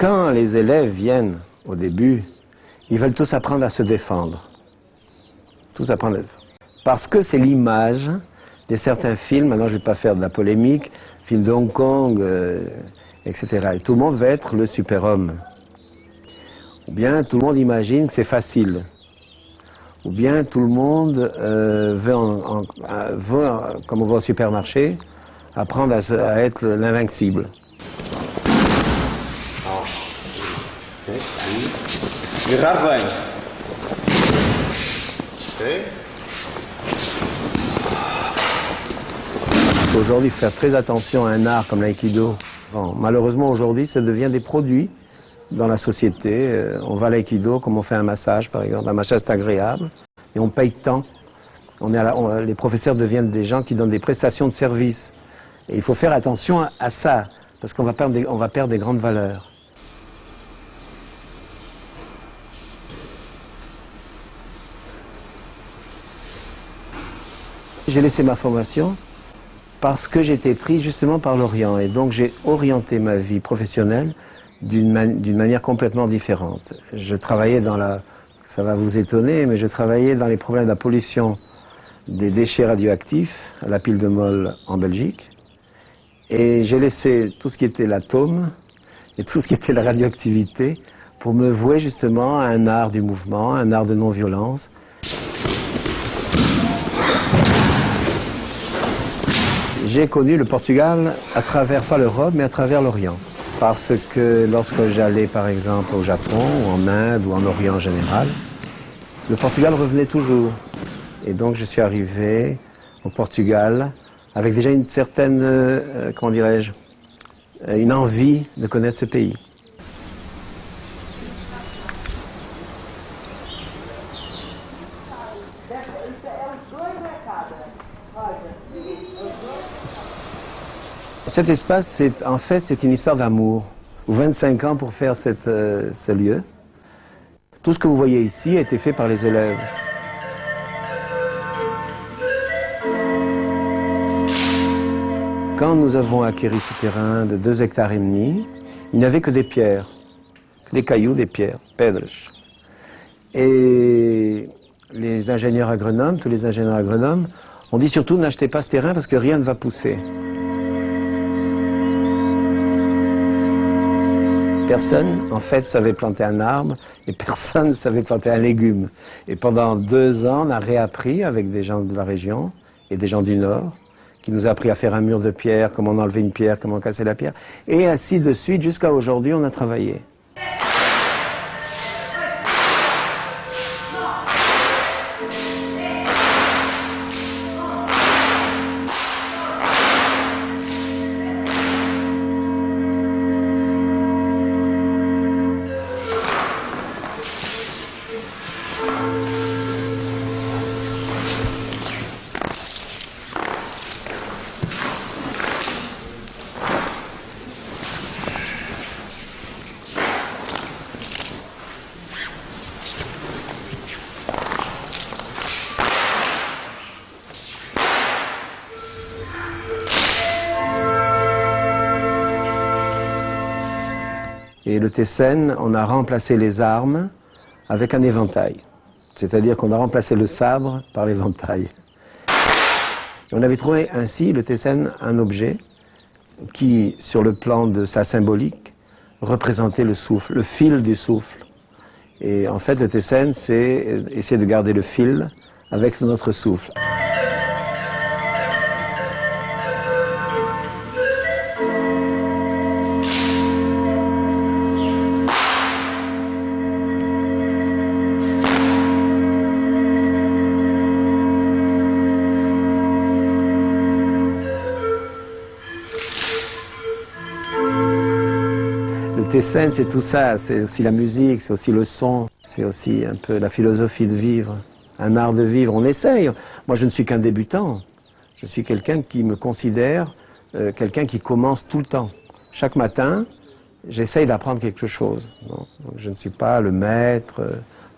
quand les élèves viennent au début, ils veulent tous apprendre à se défendre. Tous apprendre à se défendre. Parce que c'est l'image de certains films, maintenant je ne vais pas faire de la polémique, films de Hong Kong, etc. Et tout le monde veut être le super-homme. Ou bien tout le monde imagine que c'est facile. Ou bien tout le monde veut, comme on va au supermarché, apprendre à être l'invincible. Aujourd'hui, il faut faire très attention à un art comme l'aïkido. Bon, malheureusement, aujourd'hui, ça devient des produits dans la société. On va à l'aïkido comme on fait un massage, par exemple. Un massage, c'est agréable. Et on paye tant. Les professeurs deviennent des gens qui donnent des prestations de service. Et il faut faire attention à ça, parce qu'on va perdre des grandes valeurs. J'ai laissé ma formation parce que j'ai été pris justement par l'Orient. Et donc j'ai orienté ma vie professionnelle d'une manière complètement différente. Je travaillais ça va vous étonner, mais je travaillais dans les problèmes de la pollution des déchets radioactifs à la pile de Mol en Belgique. Et j'ai laissé tout ce qui était l'atome et tout ce qui était la radioactivité pour me vouer justement à un art du mouvement, un art de non-violence. J'ai connu le Portugal à travers, pas l'Europe, mais à travers l'Orient. Parce que lorsque j'allais par exemple au Japon, ou en Inde, ou en Orient en général, le Portugal revenait toujours. Et donc je suis arrivé au Portugal avec déjà une certaine, comment dirais-je, une envie de connaître ce pays. Cet espace, en fait, c'est une histoire d'amour. 25 ans pour faire ce lieu. Tout ce que vous voyez ici a été fait par les élèves. Quand nous avons acquis ce terrain de 2,5 hectares, il n'y avait que des pierres, que des cailloux, des pierres, pedres. Et les ingénieurs agronomes, tous les ingénieurs agronomes, ont dit surtout n'achetez pas ce terrain parce que rien ne va pousser. Personne, en fait, savait planter un arbre et personne ne savait planter un légume. Et pendant 2 ans, on a réappris avec des gens de la région et des gens du Nord, qui nous a appris à faire un mur de pierre, comment enlever une pierre, comment casser la pierre. Et ainsi de suite, jusqu'à aujourd'hui, on a travaillé. Et le Tessen, on a remplacé les armes avec un éventail. C'est-à-dire qu'on a remplacé le sabre par l'éventail. On avait trouvé ainsi, le Tessen, un objet qui, sur le plan de sa symbolique, représentait le souffle, le fil du souffle. Et en fait, le Tessen, c'est essayer de garder le fil avec notre souffle. Le Tessen, c'est tout ça, c'est aussi la musique, c'est aussi le son, c'est aussi un peu la philosophie de vivre, un art de vivre. On essaye. Moi, je ne suis qu'un débutant. Je suis quelqu'un qui me considère, quelqu'un qui commence tout le temps. Chaque matin, j'essaye d'apprendre quelque chose. Donc, je ne suis pas le maître,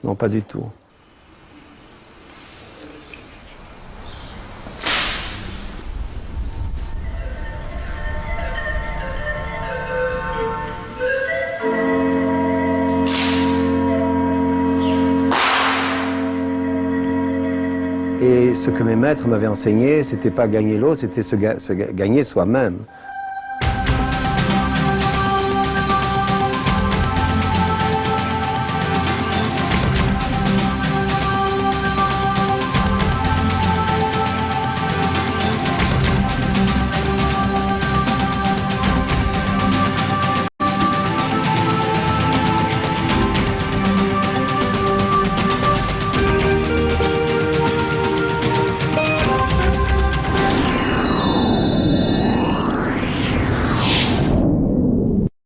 non, pas du tout. ce que mes maîtres m'avaient enseigné, c'était pas gagner l'autre, c'était se gagner soi-même.